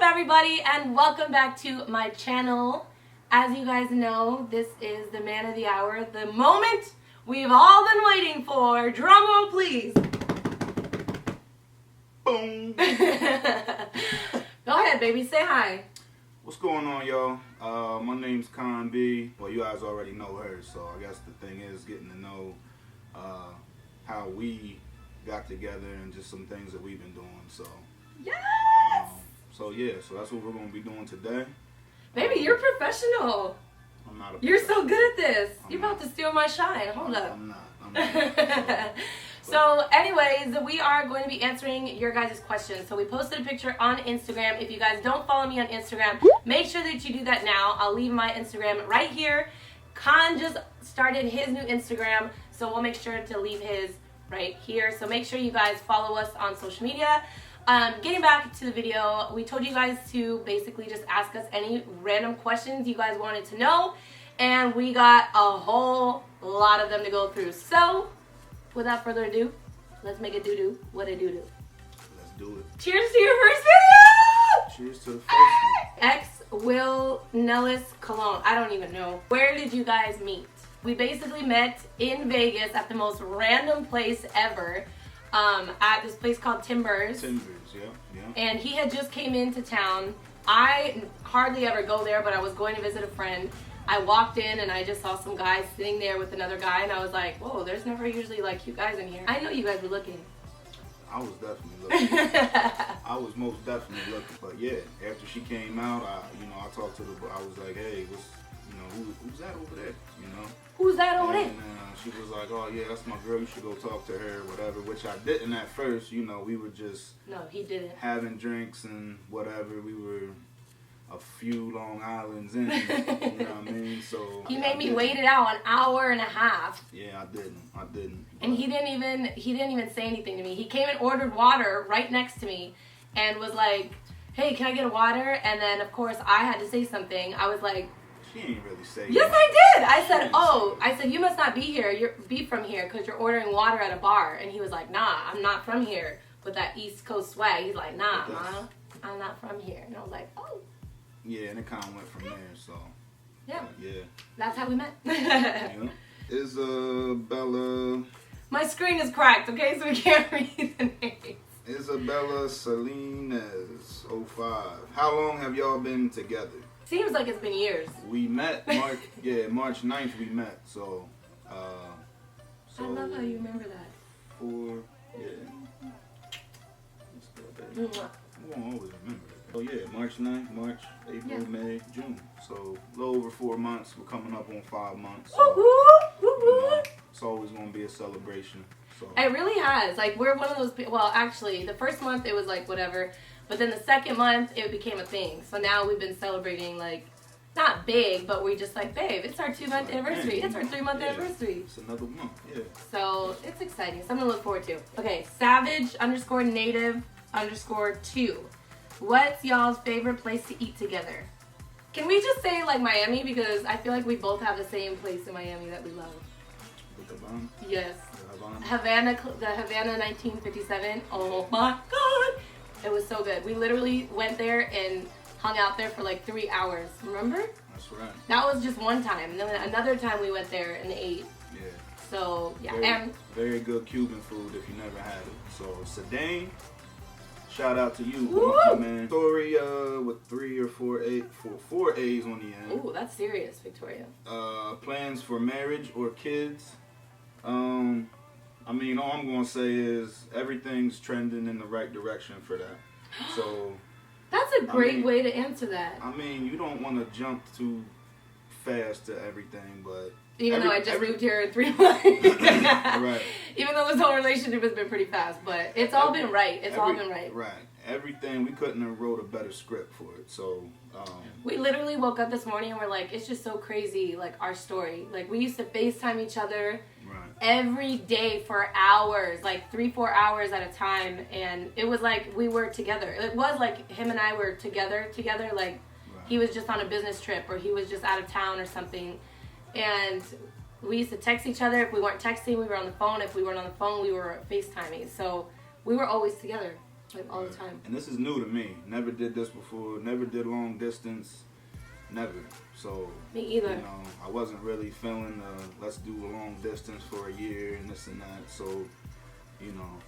everybody, and welcome back to my channel. As you guys know, this is the man of the hour, the moment we've all been waiting for. Drum roll, please. Boom. Go ahead, baby. Say hi. What's going on, y'all? My name's Con B. Well, you guys already know her, so I guess the thing is getting to know how we got together and just some things that we've been doing. So Yes! So that's what we're going to be doing today. Baby, you're professional. I'm not a You're so professional. good at this. I'm You're not. about to steal my shine. Hold up. I'm not. So anyways, we are going to be answering your guys' questions. So we posted a picture on Instagram. If you guys don't follow me on Instagram, make sure that you do that now. I'll leave my Instagram right here. Khan just started his new Instagram, so we'll make sure to leave his right here. So make sure you guys follow us on social media. Getting back to the video, we told you guys to basically just ask us any random questions you guys wanted to know, and we got a whole lot of them to go through. So without further ado, let's make a doo-doo what a doo-doo. Let's do it. Cheers to your first video! Cheers to the first one. Ex Will Nellis Cologne. I don't even know. Where did you guys meet? We basically met in Vegas at the most random place ever. At this place called Timbers. Yeah. And he had just came into town. I hardly ever go there, but I was going to visit a friend. I walked in and I just saw some guys sitting there with another guy, and I was like, whoa, there's never usually like you guys in here. I know you guys were looking. I was definitely looking. I was most definitely looking. But yeah, after she came out, I talked to I was like, hey, who's that over there? Who's that over there? And she was like, oh yeah, that's my girl. You should go talk to her, whatever. Which I didn't at first. We were just he didn't having drinks and whatever. We were a few Long Islands in. You know what I mean? So he made me wait it out an hour and a half. Yeah, I didn't. And he didn't even say anything to me. He came and ordered water right next to me, and was like, hey, can I get a water? And then of course I had to say something. I was like, she ain't really say. Yes, that. I did. I said, you must not be here. Be from here because you're ordering water at a bar. And he was like, nah, I'm not from here. With that East Coast swag, he's like, nah, ma, I'm not from here. And I was like, oh. Yeah, and it kind of went from there. So. Yeah. Yeah. That's how we met. Yeah. Isabella. My screen is cracked, okay, so we can't read the names. Isabella Salinas 05. How long have y'all been together? Seems like it's been years. We met March 9th we met, so I love how you remember that. You won't always remember it. Oh yeah, March 9th, April, May, June. So a little over 4 months. We're coming up on 5 months. So, it's always gonna be a celebration. So It really has. Like, we're one of those people. Well, actually, the first month it was like whatever. But then the second month, it became a thing. So now we've been celebrating, like, not big, but we just like, babe, it's our 2-month anniversary. It's our 3-month anniversary. It's another month, yeah. So it's exciting. Something to look forward to. Okay, Savage_Native_2. What's y'all's favorite place to eat together? Can we just say, like, Miami? Because I feel like we both have the same place in Miami that we love. The Havana? Yes. The Havana? The Havana 1957. Oh my God. It was so good. We literally went there and hung out there for like 3 hours. Remember? That's right. That was just one time. And then another time we went there and ate. Yeah. So, yeah. Very good Cuban food if you never had it. So, Sedan, shout out to you, Woo! man. Story with 3 or 4 A's on the end. Ooh, that's serious, Victoria. Plans for marriage or kids? All I'm going to say is everything's trending in the right direction for that. So That's a great way to answer that. You don't want to jump too fast to everything, but Even though I just moved here in 3 months. Right. Even though this whole relationship has been pretty fast, but it's all been right. It's all been right. Right. Everything, we couldn't have wrote a better script for it. So, we literally woke up this morning and we're like, it's just so crazy, like, our story. Like, we used to FaceTime each other every day for hours, like 3-4 hours at a time, and it was like we were together. It was like him and I were together, like he was just on a business trip or he was just out of town or something, and we used to text each other. If we weren't texting, we were on the phone. If we weren't on the phone, we were FaceTiming. So we were always together. like all the time. And this is new to me. Never did this before. Never did long distance. Never. So me either. You know, I wasn't really feeling let's do a long distance for a year and this and that. So, you know,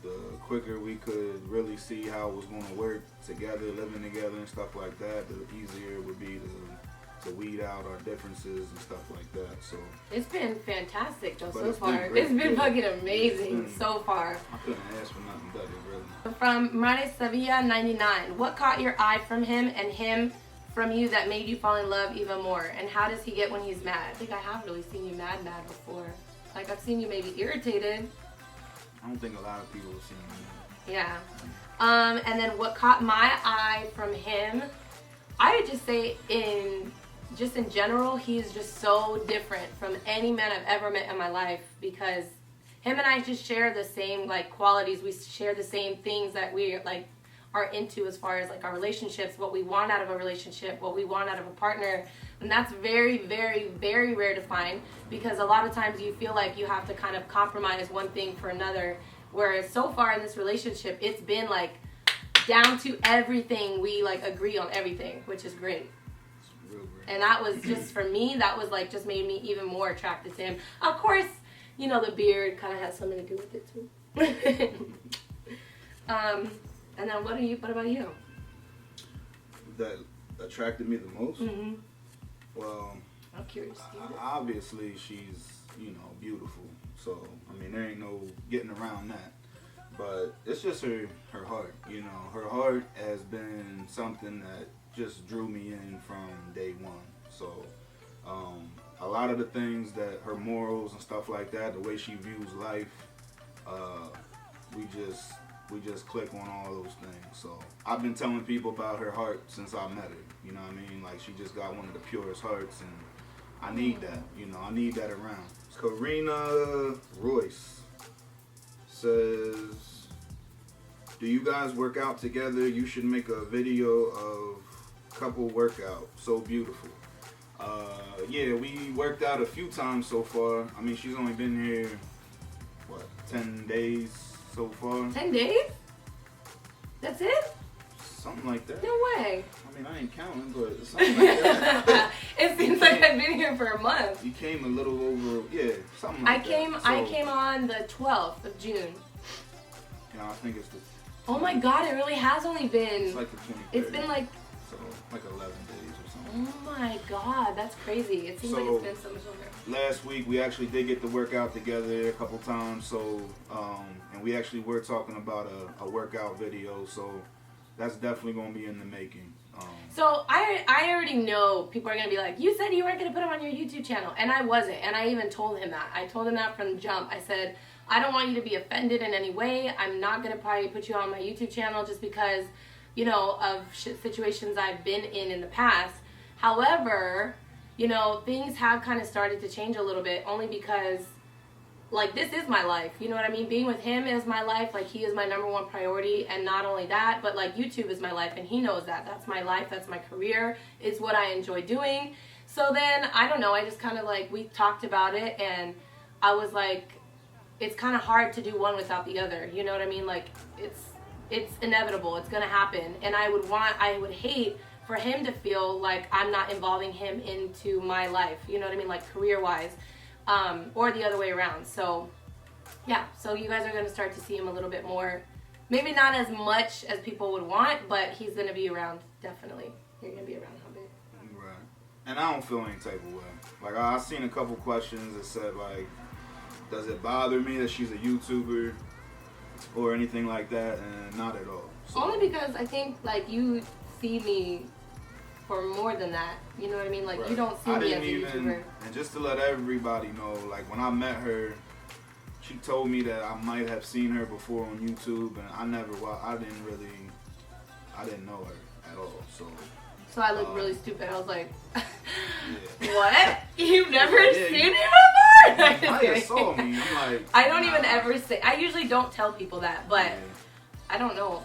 the quicker we could really see how it was going to work together, living together and stuff like that, the easier it would be to weed out our differences and stuff like that. So it's been fantastic though so it's far. been It's been fucking amazing so far. I couldn't ask for nothing better, really. From Mare Sevilla 99, what caught your eye from him and him from you that made you fall in love even more? And how does he get when he's mad? I think I have really seen you mad before. Like I've seen you maybe irritated. I don't think a lot of people have seen me. Yeah. And then what caught my eye from him, I would just say in general, he's just so different from any man I've ever met in my life, because him and I just share the same like qualities. We share the same things that we like are into as far as like our relationships, what we want out of a relationship, what we want out of a partner. And that's very, very, very rare to find, because a lot of times you feel like you have to kind of compromise one thing for another. Whereas so far in this relationship, it's been like down to everything. We like agree on everything, which is great. It's real great. And that was just, for me, that was like just made me even more attracted to him. Of course, you know, the beard kind of has something to do with it too. And then what about you? That attracted me the most? Mm-hmm. Well, I'm curious. Obviously she's, you know, beautiful. So, I mean, there ain't no getting around that. But it's just her heart, you know. Her heart has been something that just drew me in from day one. So, a lot of the things that her morals and stuff like that, the way she views life, we just click on all those things. So I've been telling people about her heart since I met her. You know what I mean? Like, she just got one of the purest hearts, and I need that. You know, I need that around. Karina Royce says, do you guys work out together? You should make a video of couple workout. So beautiful. Yeah, we worked out a few times so far. I mean, she's only been here, 10 days so far. 10 days? That's it? Something like that. No way. I mean, I ain't counting, but something like that. It seems like I've been here for a month. You came a little over, something like that. I came on the 12th of June. Yeah, I think it's the... Oh my God, it really has only been... It's like the 23rd. It's been like... So, like 11 days or something. Oh my God, that's crazy. It seems like it's been so much longer. Last week, we actually did get to work out together a couple times, so... and we actually were talking about a workout video, so that's definitely going to be in the making. So I already know people are going to be like, you said you weren't going to put him on your YouTube channel, and I wasn't, and I even told him that. I told him that from the jump. I said, I don't want you to be offended in any way. I'm not going to probably put you on my YouTube channel just because, you know, of situations I've been in the past. However, you know, things have kind of started to change a little bit, only because, like, this is my life, you know what I mean? Being with him is my life, like, he is my #1 priority, and not only that, but, like, YouTube is my life, and he knows that. That's my life, that's my career, it's what I enjoy doing. So then, I don't know, I just kind of, like, we talked about it, and I was like, it's kind of hard to do one without the other, you know what I mean? Like, it's inevitable, it's gonna happen, and I would hate for him to feel like I'm not involving him into my life, you know what I mean? Like, career-wise. Or the other way around. So yeah, so you guys are going to start to see him a little bit more, maybe not as much as people would want, but he's going to be around, definitely. You're going to be around a bit. Right. And I don't feel any type of way. Like, I seen a couple questions that said, like, does it bother me that she's a YouTuber or anything like that? And not at all. So, only because I think, like, you see me for more than that, you know what I mean? Like, right. You don't see me as a YouTuber. And just to let everybody know, like, when I met her, she told me that I might have seen her before on YouTube, and I didn't know her at all. So I look really stupid. I was like, yeah. What? You've never seen me before? I saw me. I'm like, I don't even ever say. I usually don't tell people that, but I don't know.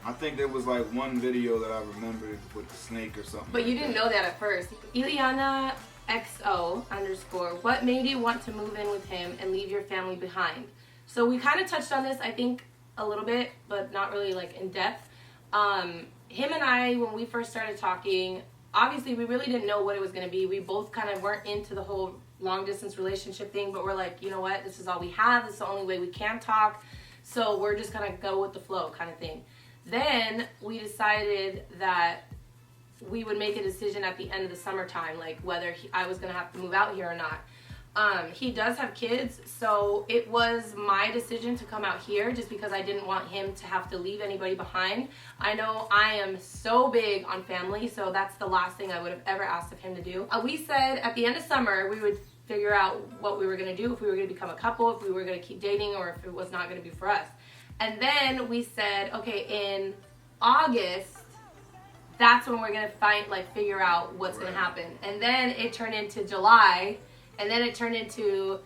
I think there was like one video that I remembered with the snake or something. But you didn't know that at first. Ileana XO _ what made you want to move in with him and leave your family behind? So we kind of touched on this, I think, a little bit, but not really like in depth. Him and I, when we first started talking, obviously we really didn't know what it was going to be. We both kind of weren't into the whole long distance relationship thing, but we're like, you know what, this is all we have. This is the only way we can talk. So we're just going to go with the flow kind of thing. Then we decided that we would make a decision at the end of the summertime, like whether I was going to have to move out here or not. He does have kids, so it was my decision to come out here just because I didn't want him to have to leave anybody behind. I know I am so big on family, so that's the last thing I would have ever asked of him to do. We said at the end of summer we would figure out what we were going to do, if we were going to become a couple, if we were going to keep dating, or if it was not going to be for us. And then we said, okay, in August, that's when we're going to figure out what's going to happen. And then it turned into July, and then it turned into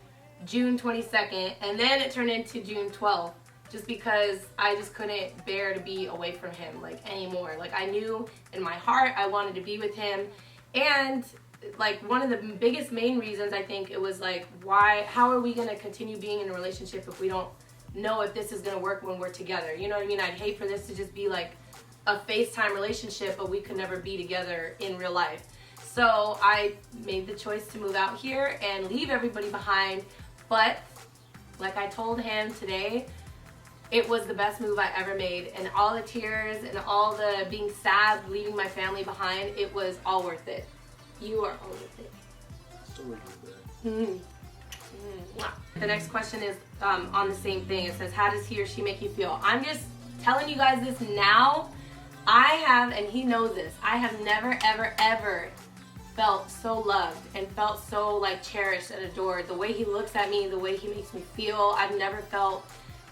June 22nd, and then it turned into June 12th, just because I just couldn't bear to be away from him, like, anymore. Like, I knew in my heart I wanted to be with him, and, like, one of the biggest main reasons, I think, it was, like, how are we going to continue being in a relationship if we don't know if this is going to work when we're together? You know what I mean? I'd hate for this to just be, like, a FaceTime relationship, but we could never be together in real life. So I made the choice to move out here and leave everybody behind. But like I told him today, it was the best move I ever made. And all the tears and all the being sad, leaving my family behind, it was all worth it. You are all worth it. So worth it. The next question is on the same thing. It says, how does he or she make you feel? I'm just telling you guys this now. I have, and he knows this, I have never, ever, ever felt so loved and felt so, like, cherished and adored. The way he looks at me, the way he makes me feel, I've never felt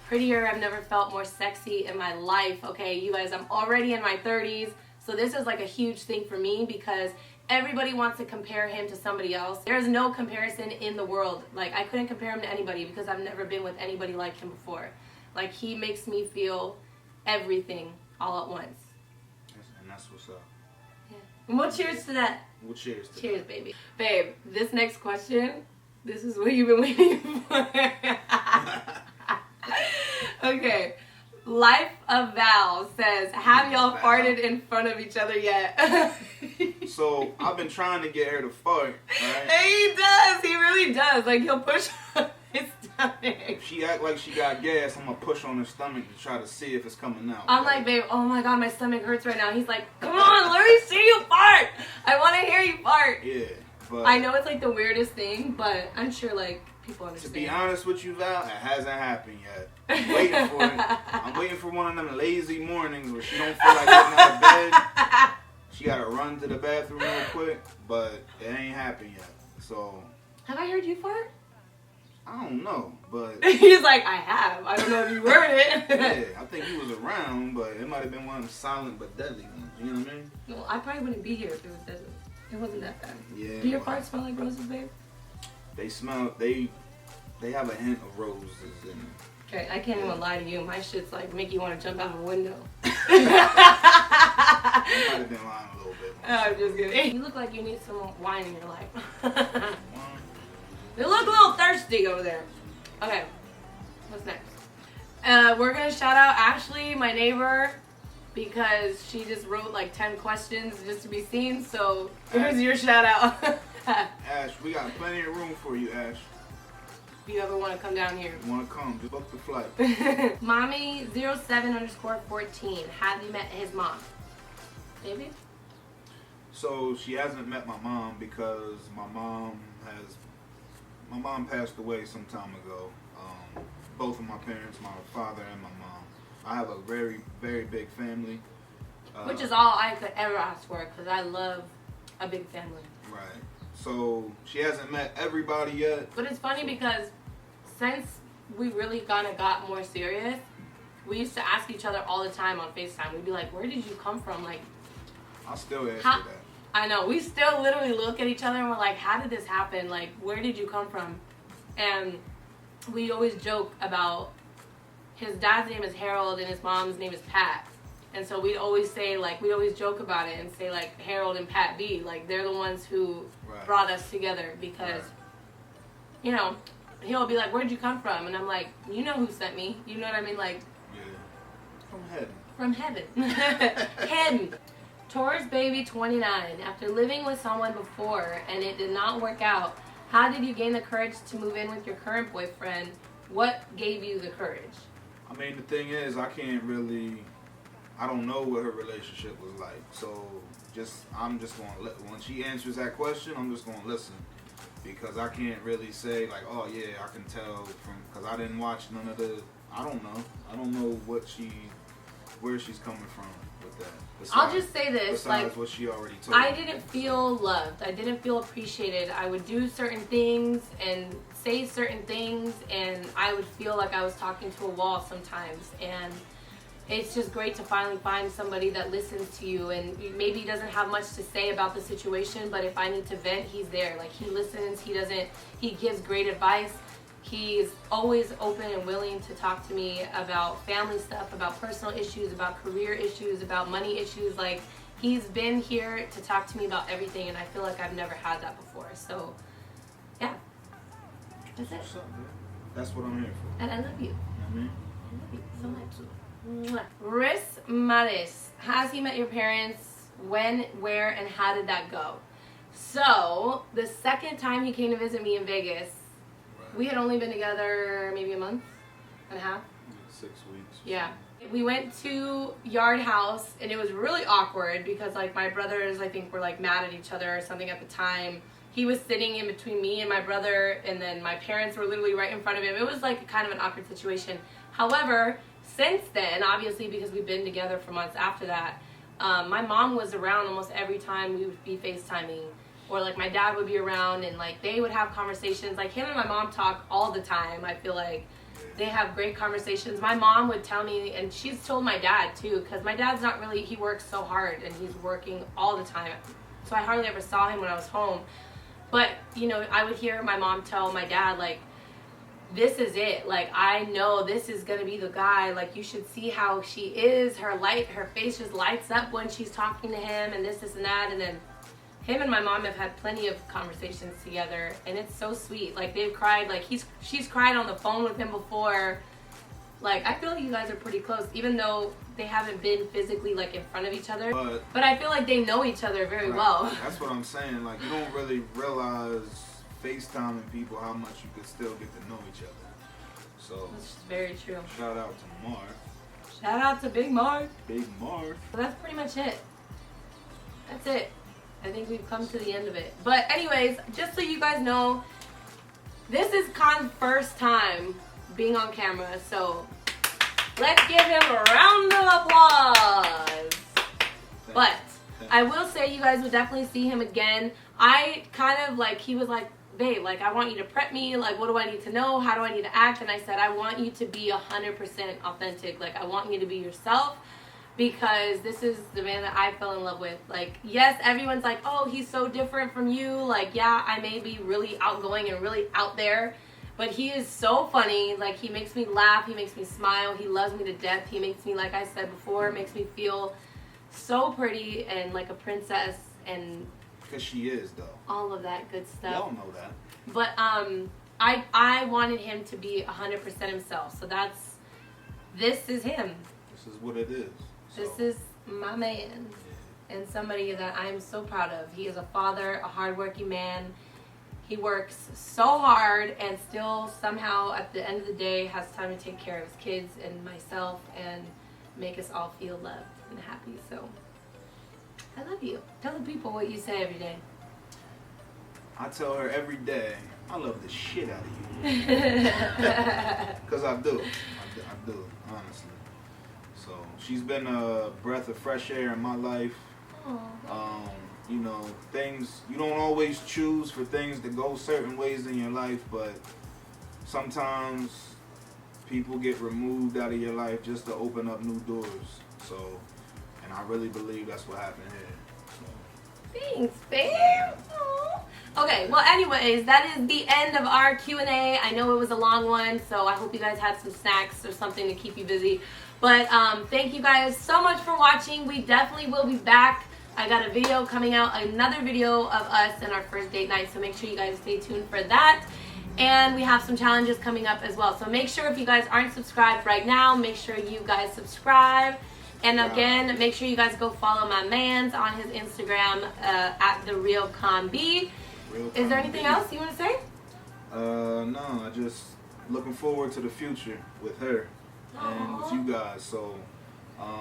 prettier, I've never felt more sexy in my life. Okay, you guys, I'm already in my 30s, so this is like a huge thing for me because everybody wants to compare him to somebody else. There's no comparison in the world. Like, I couldn't compare him to anybody because I've never been with anybody like him before. Like, he makes me feel everything all at once. And that's what's up. Yeah. Well, cheers to that. Well, cheers to Cheers, that. baby. Babe, this next question, this is what you've been waiting for. Okay. Life of Val says, have y'all farted in front of each other yet? So, I've been trying to get her to fart, right? And he does. He really does. Like, he'll push on his stomach. If she act like she got gas, I'm going to push on her stomach to try to see if it's coming out. I'm like, babe, oh my God, my stomach hurts right now. He's like, come on, let me see you fart. I want to hear you fart. Yeah, but I know it's like the weirdest thing, but I'm sure, like, people understand. to be honest with you, Val, it hasn't happened yet. I'm waiting for it. I'm waiting for one of them lazy mornings where she don't feel like getting out of bed. She got to run to the bathroom real quick, but it ain't happened yet. So, Have I heard you fart? I don't know, but He's like, I have. I don't know if you heard it. yeah, I think he was around, but it might have been one of them silent but deadly ones. You know what I mean? Well, I probably wouldn't be here if it was deadly. It wasn't that bad. Yeah. Do your farts smell like roses, babe? They smell. They have a hint of roses in them. Okay, I can't even lie to you. My shit's like make you want to jump out of a window. I might have been lying a little bit. I'm just kidding. You look like you need some wine in your life. You look a little thirsty over there. Okay, what's next? We're gonna shout out Ashley, my neighbor, because she just wrote like 10 questions just to be seen. So here's your shout out. Ash, we got plenty of room for you, Ash. If you ever want to come down here. You want to come, just book the flight. Mommy07_14. Have you met his mom? Maybe? So she hasn't met my mom because my mom passed away some time ago. Both of my parents, my father and my mom. I have a very, very big family. Which is all I could ever ask for because I love a big family. Right. So she hasn't met everybody yet. But it's funny because since we really kind of got more serious, we used to ask each other all the time on FaceTime. We'd be like, where did you come from? Like, I'll still ask her that. I know. We still literally look at each other and we're like, how did this happen? Like, where did you come from? And we always joke about his dad's name is Harold and his mom's name is Pat. And so we'd always say, like, we'd always joke about it and say, like, Harold and Pat B. Like, they're the ones who brought us together because, you know, he'll be like, where'd you come from? And I'm like, you know who sent me. You know what I mean? Like, From heaven. From heaven. Heaven. Taurus Baby 29. After living with someone before and it did not work out, how did you gain the courage to move in with your current boyfriend? What gave you the courage? I mean, the thing is, I don't know what her relationship was like. So I'm just going to when she answers that question, I'm just going to listen. Because I can't really say like, oh yeah, I can tell because I didn't watch none of I don't know. I don't know where she's coming from with that. I'll just say this, besides what she already told I me. didn't feel loved. I didn't feel appreciated. I would do certain things and say certain things, and I would feel like I was talking to a wall sometimes. And it's just great to finally find somebody that listens to you, and maybe doesn't have much to say about the situation, but if I need to vent, he's there. Like, he listens, he gives great advice. He's always open and willing to talk to me about family stuff, about personal issues, about career issues, about money issues. Like, he's been here to talk to me about everything, and I feel like I've never had that before. So, yeah. That's it. What's up, man? That's what I'm here for. And I love you. I mean, I love you so much. Riz Maris, has he met your parents? When, where, and how did that go? So, the second time he came to visit me in Vegas, we had only been together maybe a month and a half. 6 weeks. Yeah. We went to Yard House, and it was really awkward because, like, my brothers, I think, were, like, mad at each other or something at the time. He was sitting in between me and my brother, and then my parents were literally right in front of him. It was, like, kind of an awkward situation. However, since then, obviously, because we've been together for months after that, my mom was around almost every time we would be FaceTiming. Or, like, my dad would be around, and, like, they would have conversations. Like, him and my mom talk all the time. I feel like they have great conversations. My mom would tell me, and she's told my dad, too, because my dad's not really, he works so hard, and he's working all the time. So I hardly ever saw him when I was home. But, you know, I would hear my mom tell my dad, like, this is it. Like, I know this is going to be the guy. Like, you should see how she is. Her face just lights up when she's talking to him, and this and that. And then him and my mom have had plenty of conversations together, and it's so sweet. Like, they've cried. Like, she's cried on the phone with him before. Like, I feel like you guys are pretty close, even though they haven't been physically, like, in front of each other. But I feel like they know each other very well. That's what I'm saying. Like, you don't really realize FaceTiming people how much you could still get to know each other. So that's very true. Shout out to Mark. Shout out to Big Mark. Big Mark. So that's pretty much it. That's it. I think we've come to the end of it. But anyways, just so you guys know, this is Khan's first time being on camera. So let's give him a round of applause. But I will say you guys would definitely see him again. I kind of like, he was like, babe, like, I want you to prep me. Like, what do I need to know? How do I need to act? And I said, I want you to be 100% authentic. Like, I want you to be yourself. Because this is the man that I fell in love with. Like, yes, everyone's like, oh, he's so different from you. Like, yeah, I may be really outgoing and really out there, but he is so funny. Like, he makes me laugh. He makes me smile. He loves me to death. He makes me, like I said before, makes me feel so pretty and like a princess, and because she is, though. All of that good stuff. Y'all know that. But I wanted him to be 100% himself. So this is him. This is what it is. So. This is my man, and somebody that I'm so proud of. He is a father, a hardworking man. He works so hard and still somehow at the end of the day has time to take care of his kids and myself and make us all feel loved and happy. So I love you. Tell the people what you say every day. I tell her every day, I love the shit out of you. Because I do. I do, honestly. So she's been a breath of fresh air in my life. You know, things, you don't always choose for things to go certain ways in your life, but sometimes people get removed out of your life just to open up new doors. So, and I really believe that's what happened here. So. Thanks, babe. Okay, well, anyways, that is the end of our Q&A. I know it was a long one, so I hope you guys had some snacks or something to keep you busy. But thank you guys so much for watching. We definitely will be back. I got a video coming out, another video of us and our first date night, so make sure you guys stay tuned for that. And we have some challenges coming up as well. So make sure if you guys aren't subscribed right now, make sure you guys subscribe. And again, make sure you guys go follow my mans on his Instagram at TheRealConB. Is there anything else you want to say? No, I just looking forward to the future with her and with you guys. So,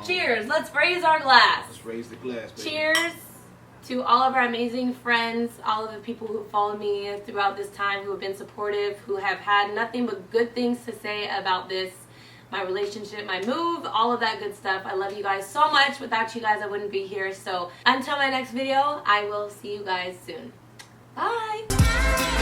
cheers! Let's raise our glass. Let's raise the glass, baby. Cheers to all of our amazing friends, all of the people who followed me throughout this time, who have been supportive, who have had nothing but good things to say about this, my relationship, my move, all of that good stuff. I love you guys so much. Without you guys, I wouldn't be here. So until my next video, I will see you guys soon. Bye!